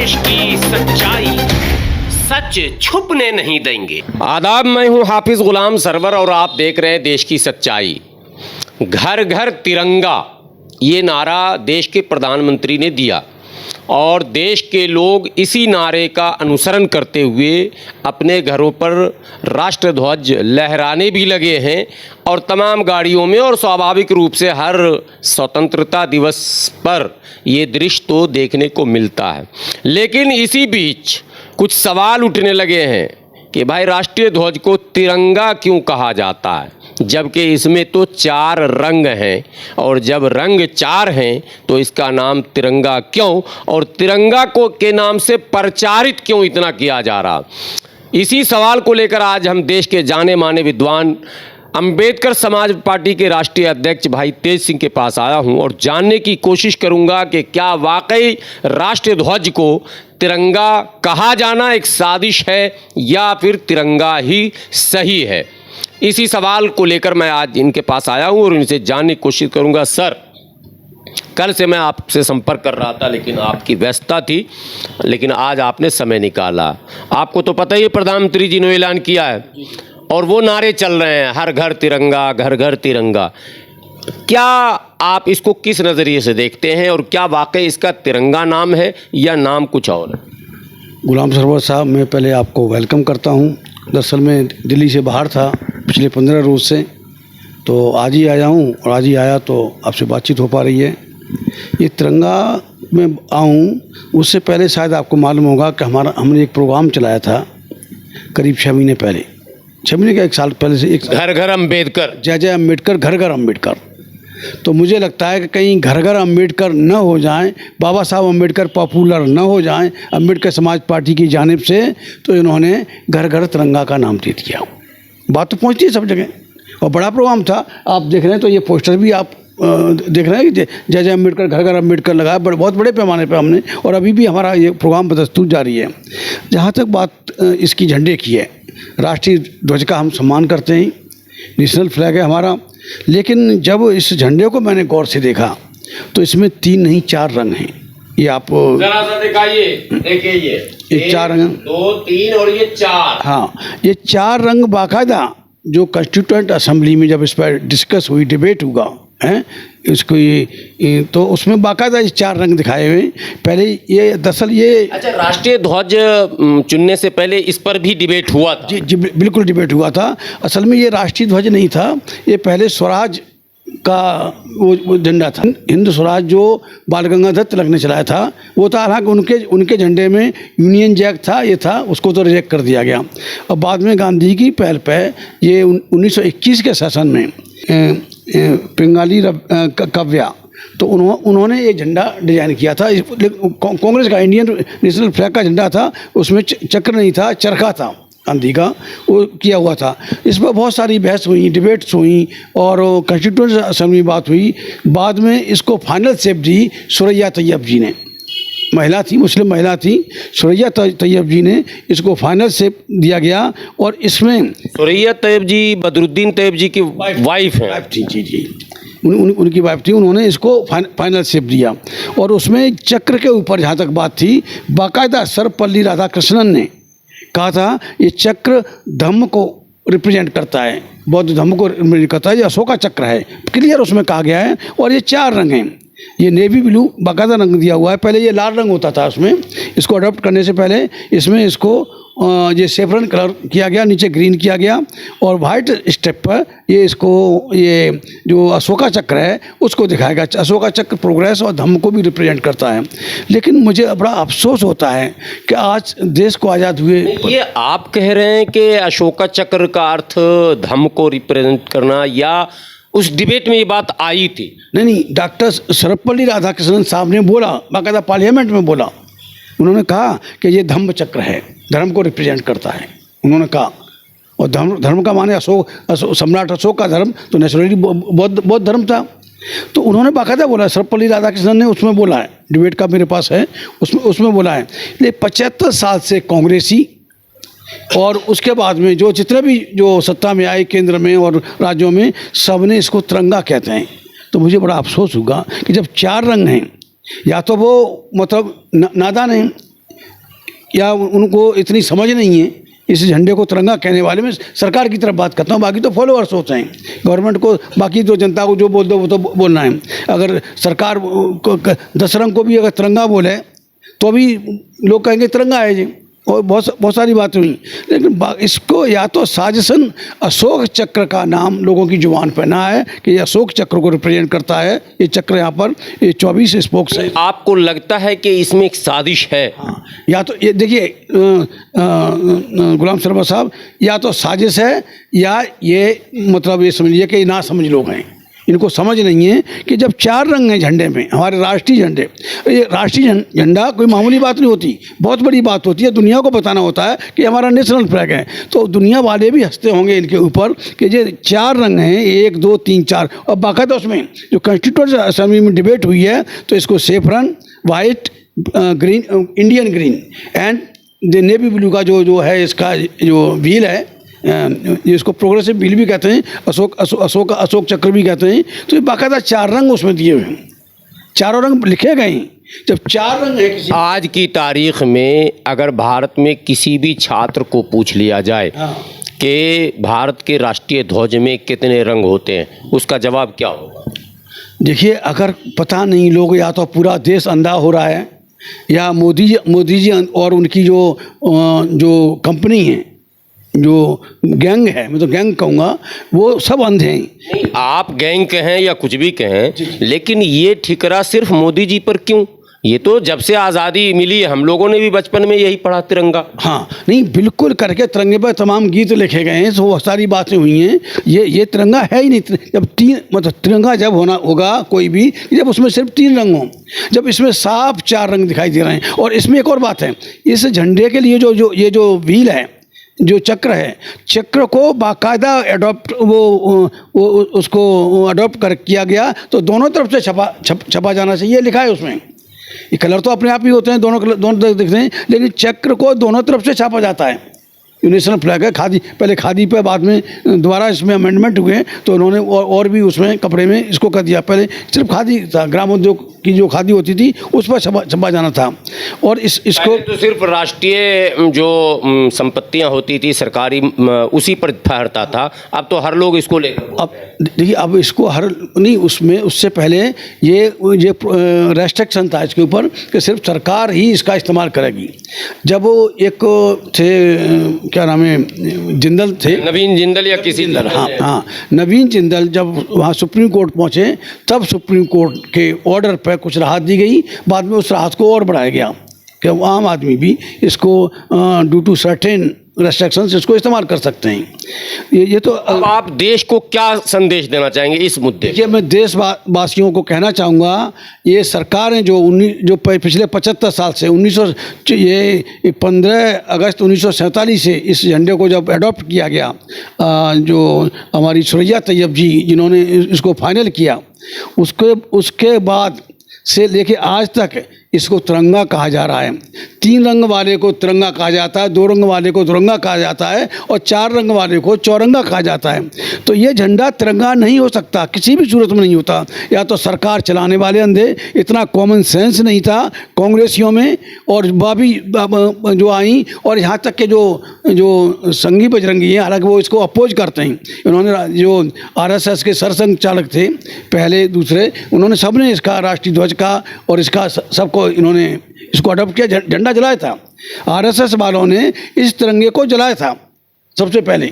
देश की सच्चाई, सच छुपने नहीं देंगे। आदाब, मैं हूं हाफिज गुलाम सरवर और आप देख रहे हैं देश की सच्चाई। घर घर तिरंगा, ये नारा देश के प्रधानमंत्री ने दिया और देश के लोग इसी नारे का अनुसरण करते हुए अपने घरों पर राष्ट्रध्वज लहराने भी लगे हैं और तमाम गाड़ियों में, और स्वाभाविक रूप से हर स्वतंत्रता दिवस पर ये दृश्य तो देखने को मिलता है। लेकिन इसी बीच कुछ सवाल उठने लगे हैं कि भाई राष्ट्रीय ध्वज को तिरंगा क्यों कहा जाता है, जबकि इसमें तो 4 रंग हैं, और जब रंग 4 हैं तो इसका नाम तिरंगा क्यों, और तिरंगा को के नाम से प्रचारित क्यों इतना किया जा रहा। इसी सवाल को लेकर आज हम देश के जाने माने विद्वान अंबेडकर समाज पार्टी के राष्ट्रीय अध्यक्ष भाई तेज सिंह के पास आया हूं और जानने की कोशिश करूंगा कि क्या वाकई राष्ट्रीय ध्वज को तिरंगा कहा जाना एक साजिश है या फिर तिरंगा ही सही है। इसी सवाल को लेकर मैं आज इनके पास आया हूं और इनसे जानने की कोशिश करूंगा। सर, कल से मैं आपसे संपर्क कर रहा था लेकिन आपकी व्यस्तता थी, लेकिन आज आपने समय निकाला। आपको तो पता ही है प्रधानमंत्री जी ने ऐलान किया है और वो नारे चल रहे हैं, हर घर तिरंगा, घर घर तिरंगा। क्या आप इसको किस नज़रिए से देखते हैं और क्या वाकई इसका तिरंगा नाम है या नाम कुछ और है? गुलाम सरवर साहब, मैं पहले आपको वेलकम करता हूं। दरअसल मैं दिल्ली से बाहर था पिछले 15 रोज़ से, तो आज ही आया हूं और आज ही आया तो आपसे बातचीत हो पा रही है। ये तिरंगा में आऊँ उससे पहले शायद आपको मालूम होगा कि हमने एक प्रोग्राम चलाया था करीब 6 महीने पहले, 6 महीने का 1 साल पहले से, एक घर घर अम्बेडकर, जय जय अम्बेडकर, घर घर अम्बेडकर। तो मुझे लगता है कि कहीं घर घर अम्बेडकर न हो जाएं, बाबा साहब अम्बेडकर पॉपुलर न हो जाएं अम्बेडकर समाज पार्टी की जानिब से, तो इन्होंने घर घर तिरंगा का नाम दे दिया। बात तो पहुंचती है सब जगह और बड़ा प्रोग्राम था। आप देख रहे हैं तो ये पोस्टर भी आप देख रहे हैं कि जय जय अम्बेडकर, घर घर अम्बेडकर लगाया बहुत बड़े पैमाने पर हमने, और अभी भी हमारा ये प्रोग्राम बदस्तूर जारी है। जहाँ तक बात इसकी झंडे की है, राष्ट्रीय ध्वज का हम सम्मान करते हैं, नेशनल फ्लैग है हमारा, लेकिन जब इस झंडे को मैंने गौर से देखा तो इसमें 3 नहीं 4 रंग हैं। ये आप जरा सा दिखाइए, देखिए ये 4 रंग, 2 3 और ये 4। हाँ, ये 4 रंग बाकायदा जो कॉन्स्टिट्यूएंट असेंबली में जब इस पर डिस्कस हुई, डिबेट हुआ है इसको, ये तो उसमें बाकायदा ये 4 रंग दिखाए हुए। पहले ये दरअसल ये, अच्छा, राष्ट्रीय ध्वज चुनने से पहले इस पर भी डिबेट हुआ था? जी बिल्कुल डिबेट हुआ था। असल में ये राष्ट्रीय ध्वज नहीं था, ये पहले स्वराज का वो झंडा था, हिंद स्वराज जो बाल गंगाधर तिलक ने चलाया था वो था। हालांकि उनके झंडे में यूनियन जैक था, ये था, उसको तो रिजेक्ट कर दिया गया। और बाद में गांधी की पहल पे ये 1921 के शासन में पिंगाली काव्या, तो उन्होंने एक झंडा डिजाइन किया था। कांग्रेस का इंडियन नेशनल फ्लैग का झंडा था, उसमें चक्र नहीं था, चरखा था गांधी का, वो किया हुआ था। इस पर बहुत सारी बहस हुई, डिबेट्स हुई और कॉन्स्टिट्यूएंट असेंबली में बात हुई। बाद में इसको फाइनल शेप दी सुरैया तैयब जी ने, महिला थी, मुस्लिम महिला थी, सुरैया तैयब जी ने इसको फाइनल शेप दिया गया। और इसमें सुरैया तैयब जी बदरुद्दीन तैयब जी की वाइफ है। जी उनकी वाइफ थी, उन्होंने इसको फाइनल शेप दिया। और उसमें चक्र के ऊपर जहाँ तक बात थी, बाकायदा सर्वपल्ली राधाकृष्णन ने कहा था ये चक्र धम्म को रिप्रेजेंट करता है, बौद्ध धम्म को रिप्रेजेंट करता है, ये अशोका चक्र है, क्लियर उसमें कहा गया है। और ये 4 रंग हैं, ये नेवी ब्लू बाकायदा रंग दिया हुआ है। पहले ये लाल रंग होता था उसमें, इसको अडॉप्ट करने से पहले इसमें इसको ये सेफ्रन कलर किया गया, नीचे ग्रीन किया गया, और वाइट स्टेप पर ये इसको, ये जो अशोका चक्र है उसको दिखाएगा। अशोका चक्र प्रोग्रेस और धम्म को भी रिप्रेजेंट करता है। लेकिन मुझे बड़ा अफसोस होता है कि आज देश को आज़ाद हुए, ये आप कह रहे हैं कि अशोका चक्र का अर्थ धम्म को रिप्रेजेंट करना, या उस डिबेट में ये बात आई थी? नहीं, डॉक्टर सर्वपल्ली राधाकृष्णन साहब ने बोला, बाकायदा पार्लियामेंट में बोला, उन्होंने कहा कि ये धम्म चक्र है, धर्म को रिप्रेजेंट करता है, उन्होंने कहा। और धर्म का माने सम्राट अशोक का धर्म तो नेचुरली बौद्ध धर्म था, तो उन्होंने बाकायदा बोला, सर्वपल्ली राधाकृष्णन ने उसमें बोला है, डिबेट का मेरे पास है, उसमें बोला है। ये 75 साल से कांग्रेसी और उसके बाद में जो जितने भी जो सत्ता में आए केंद्र में और राज्यों में, सब ने इसको तिरंगा कहते हैं। तो मुझे बड़ा अफसोस होगा कि जब 4 रंग हैं, या तो वो मतलब नादान हैं, या उनको इतनी समझ नहीं है इस झंडे को तिरंगा कहने वाले में। सरकार की तरफ बात करता हूँ, बाकी तो फॉलोअर्स होते हैं गवर्नमेंट को, बाकी तो जनता को जो बोल दो वो तो बोलना है। अगर सरकार को 10 रंग को भी अगर तिरंगा बोले तो भी लोग कहेंगे तिरंगा है जी, और बहुत सारी बातें हुई। लेकिन इसको या तो साजिशन अशोक चक्र का नाम लोगों की जुबान पर ना है कि ये अशोक चक्र को रिप्रेजेंट करता है। ये चक्र यहाँ पर ये 24 स्पोक्स है। आपको लगता है कि इसमें एक साजिश है? हाँ, या तो ये देखिए गुलाम सरवर साहब, या तो साजिश है या ये मतलब ये समझिए कि ना समझ लोग हैं। इनको समझ नहीं है कि जब 4 रंग हैं झंडे में, हमारे राष्ट्रीय झंडे, ये राष्ट्रीय झंडा कोई मामूली बात नहीं होती, बहुत बड़ी बात होती है। दुनिया को बताना होता है कि हमारा नेशनल फ्लैग है। तो दुनिया वाले भी हंसते होंगे इनके ऊपर कि ये 4 रंग हैं, 1 2 3 4, और बाकायदा उसमें जो कॉन्स्टिट्यूंट असेंबली में डिबेट हुई है तो इसको saffron, white, green, Indian green and the navy blue का जो है इसका जो व्हील है, इसको प्रोग्रेसिव व्हील भी कहते हैं, अशोक चक्र भी कहते हैं। तो ये बाकायदा 4 रंग उसमें दिए हुए हैं, चारों रंग लिखे गए हैं। जब 4 रंग है किसी आज की तारीख में अगर भारत में किसी भी छात्र को पूछ लिया जाए कि भारत के राष्ट्रीय ध्वज में कितने रंग होते हैं, उसका जवाब क्या होगा? देखिए, अगर पता नहीं लोग, या तो पूरा देश अंधा हो रहा है या मोदी जी और उनकी जो कंपनी है, जो गैंग है, मैं तो गैंग कहूँगा, वो सब अंधे हैं। नहीं, आप गैंग कहें या कुछ भी कहें, लेकिन ये ठिकरा सिर्फ मोदी जी पर क्यों? ये तो जब से आज़ादी मिली हम लोगों ने भी बचपन में यही पढ़ा, तिरंगा। हाँ, नहीं बिल्कुल करके तिरंगे पर तमाम गीत लिखे गए हैं, तो बहुत सारी बातें हुई हैं। ये तिरंगा है ही नहीं। जब 3 मतलब तिरंगा जब होगा कोई भी, जब उसमें सिर्फ 3 रंग हों, जब इसमें साफ 4 रंग दिखाई दे रहे हैं। और इसमें एक और बात है, इस झंडे के लिए जो व्हील है, जो चक्र है, चक्र को बाकायदा अडॉप्ट उसको अडॉप्ट किया गया, तो दोनों तरफ से छपा जाना चाहिए, लिखा है उसमें। ये कलर तो अपने आप ही होते हैं, दोनों तरफ दिखते हैं, लेकिन चक्र को दोनों तरफ से छापा जाता है। ये नेशनल फ्लैग है। खादी, पहले खादी पे, बाद में दोबारा इसमें अमेंडमेंट हुए तो उन्होंने और भी उसमें कपड़े में इसको कर दिया। पहले सिर्फ खादी था, ग्रामोद्योग की जो खादी होती थी उस पर छपा जाना था। और इसको तो सिर्फ राष्ट्रीय जो संपत्तियां होती थी सरकारी, उसी पर ठहरता था। अब तो हर लोग इसको लेकर, अब देखिए, अब इसको हर नहीं, उससे पहले ये रेस्ट्रिक्शन था इसके ऊपर कि सिर्फ सरकार ही इसका इस्तेमाल करेगी। जब वो एक थे, क्या नाम है, जिंदल थे, नवीन जिंदल या किसी जिंदल, हाँ, नवीन जिंदल जब वहाँ सुप्रीम कोर्ट पहुँचे, तब सुप्रीम कोर्ट के ऑर्डर पर कुछ राहत दी गई। बाद में उस राहत को और बढ़ाया गया कि आम आदमी भी इसको ड्यू टू सर्टेन रेस्ट्रिक्शंस इसको इस्तेमाल कर सकते हैं। ये तो अब आप देश को क्या संदेश देना चाहेंगे इस मुद्दे? ये मैं देशवासियों को कहना चाहूँगा, ये सरकारें जो पिछले 75 साल से 15 अगस्त 1947 से इस झंडे को जब अडॉप्ट किया गया, जो हमारी सुरैया तैयब जी जिन्होंने इसको फाइनल किया, उसके बाद से लेके आज तक इसको तिरंगा कहा जा रहा है। 3 रंग वाले को तिरंगा कहा जाता है, 2 रंग वाले को तिरंगा कहा जाता है, और 4 रंग वाले को चौरंगा कहा जाता है। तो ये झंडा तिरंगा नहीं हो सकता, किसी भी सूरत में नहीं होता। या तो सरकार चलाने वाले अंधे, इतना कॉमन सेंस नहीं था कांग्रेसियों में, और बाबी जो आई, और यहाँ तक के जो संगी बजरंगी हैं, हालांकि वो इसको अपोज करते हैं। उन्होंने जो RSS के सरसंघ चालक थे पहले दूसरे, उन्होंने सबने इसका राष्ट्रीय ध्वज का और इसका सबको इन्होंने इसको अडॉप्ट किया, झंडा जलाया था। RSS वालों ने इस तिरंगे को जलाया था सबसे पहले,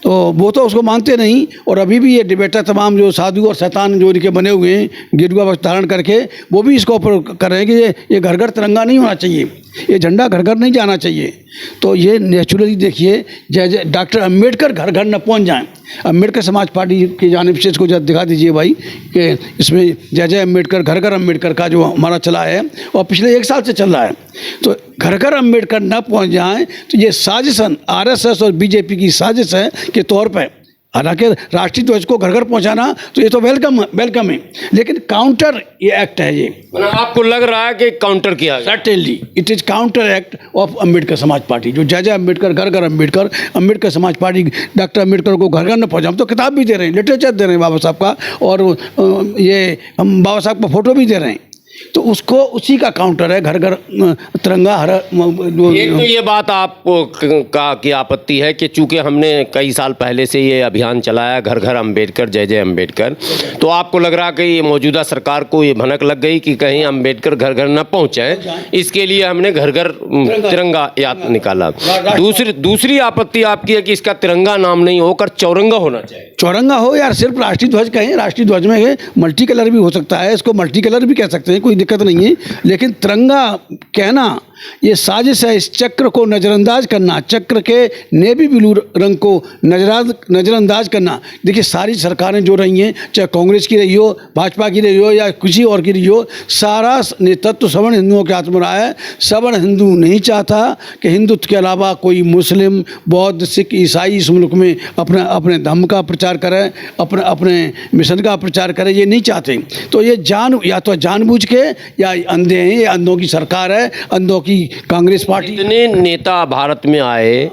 तो वो तो उसको मानते नहीं। और अभी भी ये डिबेटर तमाम जो साधु और शैतान जो इनके बने हुए हैं गेरुआ वस्त्र धारण करके, वो भी इसको ऊपर कर रहे हैं कि ये घर घर तिरंगा नहीं होना चाहिए, ये झंडा घर घर नहीं जाना चाहिए। तो ये नेचुरली देखिए, जय डॉक्टर अम्बेडकर घर घर न पहुंच जाएं, अम्बेडकर समाज पार्टी की जानिब से इसको दिखा दीजिए भाई कि इसमें जय जय अम्बेडकर, घर घर अम्बेडकर का जो हमारा चला है और पिछले 1 साल से चल रहा है, तो घर घर अम्बेडकर न पहुंच जाएं तो ये साजिशन RSS और BJP की साजिश है के तौर पर। हालांकि राष्ट्रीय ध्वज को घर घर पहुंचाना तो ये तो वेलकम है, लेकिन काउंटर ये एक्ट है। ये आपको लग रहा है कि काउंटर किया गया? Certainly it is counter act of Ambedkar समाज पार्टी। जो जय जय अम्बेडकर, घर घर अम्बेडकर समाज पार्टी डॉक्टर अम्बेडकर को घर घर न पहुँचा। हम तो किताब भी दे रहे हैं, लिटरेचर दे रहे हैं बाबा साहब का, और ये हम बाबा साहब का फ़ोटो भी दे रहे हैं तो उसको उसी का काउंटर है घर घर तिरंगा हरा जो एक तो ये बात आपको का की आपत्ति है कि चूंकि हमने कई साल पहले से ये अभियान चलाया घर घर अम्बेडकर जय जय अम्बेडकर, तो आपको लग रहा कि ये मौजूदा सरकार को ये भनक लग गई कि कहीं अम्बेडकर घर घर न पहुंचे, इसके लिए हमने घर घर तिरंगा याद निकाला। दूसरी आपत्ति आपकी है कि इसका तिरंगा नाम नहीं होकर चौरंगा होना चाहिए। चौरंगा हो या सिर्फ राष्ट्रीय ध्वज कहें, राष्ट्रीय ध्वज में मल्टी कलर भी हो सकता है, इसको मल्टी कलर भी कह सकते हैं, कोई दिक्कत नहीं है। लेकिन तिरंगा कहना ये साजिश है, इस चक्र को नज़रअंदाज करना, चक्र के नेवी ब्लू रंग को नज़रअंदाज करना। देखिए सारी सरकारें जो रही हैं, चाहे कांग्रेस की रही हो, भाजपा की रही हो या किसी और की रही हो, सारा नेतृत्व सवर्ण हिंदुओं के हाथ में रहा है। सवर्ण हिंदू नहीं चाहता कि हिंदुत्व के अलावा कोई मुस्लिम, बौद्ध, सिख, ईसाई इस मुल्क में अपने धर्म का प्रचार करे, अपने मिशन का प्रचार करे, ये नहीं चाहते। तो ये या तो जानबूझ के या अंधे हैं, ये अंधों की सरकार है, अंधों की कांग्रेस पार्टी। इतने नेता भारत में आए,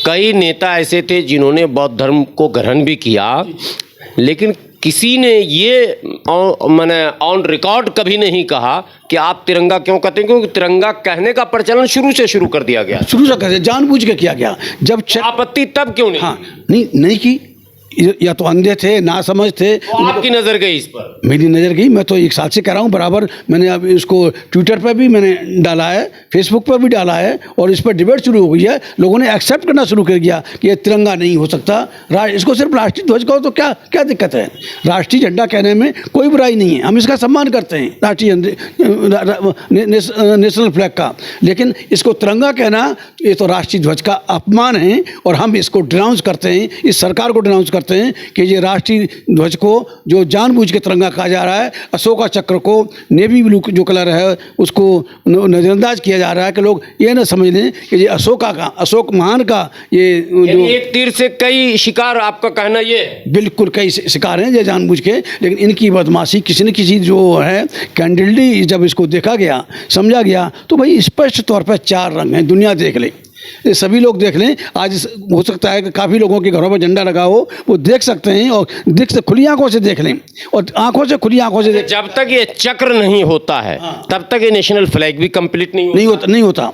कई नेता ऐसे थे जिन्होंने बौद्ध धर्म को ग्रहण भी किया, लेकिन किसी ने ये मैंने ऑन रिकॉर्ड कभी नहीं कहा कि आप तिरंगा क्यों कहते हैं, क्योंकि तिरंगा कहने का प्रचलन शुरू से शुरू कर दिया गया, शुरू से कैसे जानबूझ के किया गया। जब आपत्ति तब क्यों नहीं? हाँ, नहीं की, या तो अंधे थे, ना समझ थे। तो आपकी नज़र गई इस पर? मेरी नज़र गई, मैं तो 1 साल से कह रहा हूँ बराबर। मैंने अब इसको ट्विटर पर भी मैंने डाला है, फेसबुक पर भी डाला है, और इस पर डिबेट शुरू हो गई है। लोगों ने एक्सेप्ट करना शुरू कर दिया कि ये तिरंगा नहीं हो सकता। इसको सिर्फ राष्ट्रीय ध्वज कहो तो क्या दिक्कत है? राष्ट्रीय झंडा कहने में कोई बुराई नहीं है, हम इसका सम्मान करते हैं, राष्ट्रीय नेशनल फ्लैग का। लेकिन इसको तिरंगा कहना ये तो राष्ट्रीय ध्वज का अपमान है, और हम इसको डिनाउंस करते हैं, इस सरकार को डिनाउंस करते हैं कि ये राष्ट्रीय ध्वज को जो जानबूझ के तिरंगा कहा जा रहा है, अशोका चक्र को नेवी ब्लू जो कलर है उसको नजरअंदाज किया जा रहा है, कि लोग ये ना समझ लें कि ये अशोक महान का ये जो एक तीर से कई शिकार, आपका कहना ये? बिल्कुल कई शिकार हैं ये जानबूझ के। लेकिन इनकी बदमाशी किसी न किसी जो है कैंडिडली जब इसको देखा गया, समझा गया, तो भाई स्पष्ट तौर पर 4 रंग हैं, दुनिया देख ले, ये सभी लोग देख लें। आज हो सकता है कि काफ़ी लोगों के घरों में झंडा लगा हो, वो देख सकते हैं, और खुली आंखों से देख लें, और खुली आंखों से जब तक ये चक्र नहीं होता है तब तक ये नेशनल फ्लैग भी कंप्लीट नहीं होता।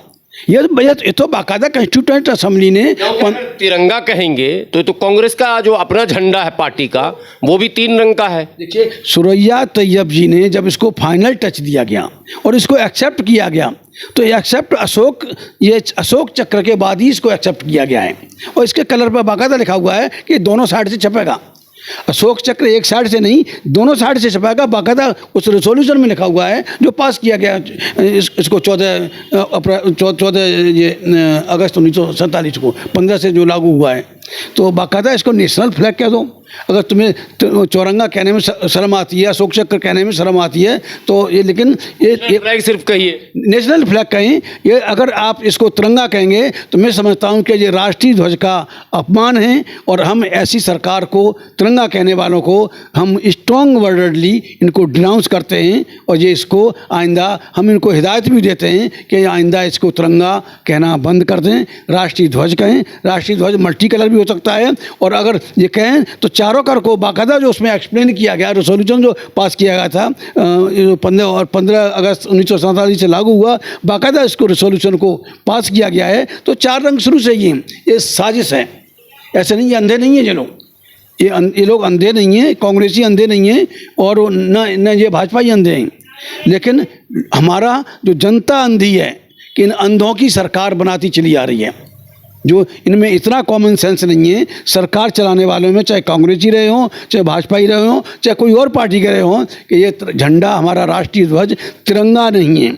ये तो बाकायदा कंस्टिट्यूएंट असेंबली ने तिरंगा कहेंगे तो कांग्रेस का जो अपना झंडा है पार्टी का, वो भी 3 रंग का है। देखिए सुरैया तैयब जी ने जब इसको फाइनल टच दिया गया और इसको एक्सेप्ट किया गया, तो ये एक्सेप्ट अशोक चक्र के बाद ही इसको एक्सेप्ट किया गया है, और इसके कलर पर बाकायदा लिखा हुआ है कि दोनों साइड से छपेगा। अशोक चक्र एक साइड से नहीं, दोनों साइड से छपाएगा, बाकायदा उस रेजोल्यूशन में लिखा हुआ है जो पास किया गया इसको 14 अगस्त 1947 को 15 से जो लागू हुआ है। तो बाकायदा इसको नेशनल फ्लैग कह दो। अगर तुम्हें चौरंगा कहने में शर्म आती है, अशोक चक्र कहने में शर्म आती है, तो ये लेकिन ये फ्लैग सिर्फ कहिए, नेशनल फ्लैग कहें। ये अगर आप इसको तिरंगा कहेंगे तो मैं समझता हूँ कि ये राष्ट्रीय ध्वज का अपमान है, और हम ऐसी सरकार को, तिरंगा कहने वालों को हम स्ट्रॉन्ग वर्डली इनको डिनाउंस करते हैं, और ये इसको आइंदा हम इनको हिदायत भी देते हैं कि आइंदा इसको तिरंगा कहना बंद कर दें, राष्ट्रीय ध्वज कहें। राष्ट्रीय ध्वज मल्टी कलर भी हो सकता है, और अगर ये कहें तो चारों कर को बाकायदा जो उसमें एक्सप्लेन किया गया, रेजोल्यूशन जो पास किया गया था 15 अगस्त 1947 से लागू हुआ, बाकायदा इसको रेजोल्यूशन को पास किया गया है। तो 4 रंग शुरू से ही ये साजिश है, ऐसे नहीं, ये अंधे नहीं है ये लोग, ये लोग अंधे नहीं हैं, कांग्रेसी अंधे नहीं हैं, और न ये भाजपा ही अंधे हैं। लेकिन हमारा जो जनता अंधी है कि इन अंधों की सरकार बनाती चली आ रही है, जो इनमें इतना कॉमन सेंस नहीं है सरकार चलाने वालों में, चाहे कांग्रेसी रहे हों, चाहे भाजपा ही रहे हों, चाहे कोई और पार्टी के रहे हों, कि ये झंडा हमारा राष्ट्रीय ध्वज तिरंगा नहीं है,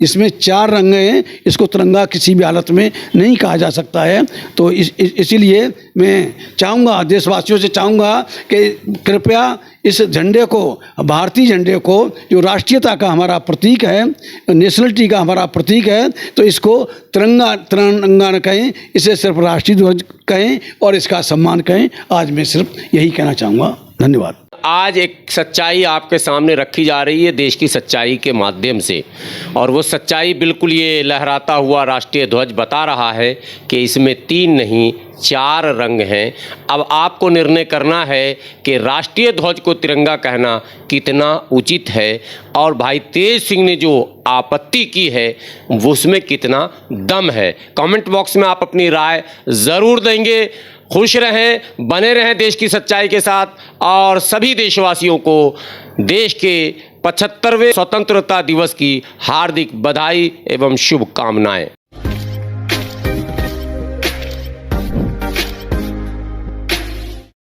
इसमें 4 रंग हैं, इसको तिरंगा किसी भी हालत में नहीं कहा जा सकता है। तो इसीलिए मैं चाहूँगा, देशवासियों से चाहूँगा कि कृपया इस झंडे को, भारतीय झंडे को, जो राष्ट्रीयता का हमारा प्रतीक है, नेशनलिटी का हमारा प्रतीक है, तो इसको तिरंगा न कहें, इसे सिर्फ राष्ट्रीय ध्वज कहें और इसका सम्मान कहें। आज मैं सिर्फ यही कहना चाहूँगा। धन्यवाद। आज एक सच्चाई आपके सामने रखी जा रही है देश की सच्चाई के माध्यम से, और वो सच्चाई बिल्कुल ये लहराता हुआ राष्ट्रीय ध्वज बता रहा है कि इसमें 3 नहीं 4 रंग हैं। अब आपको निर्णय करना है कि राष्ट्रीय ध्वज को तिरंगा कहना कितना उचित है और भाई तेज सिंह ने जो आपत्ति की है उसमें कितना दम है। कमेंट बॉक्स में आप अपनी राय ज़रूर देंगे। खुश रहें, बने रहें देश की सच्चाई के साथ और सभी देशवासियों को देश के 75वें स्वतंत्रता दिवस की हार्दिक बधाई एवं शुभकामनाएं।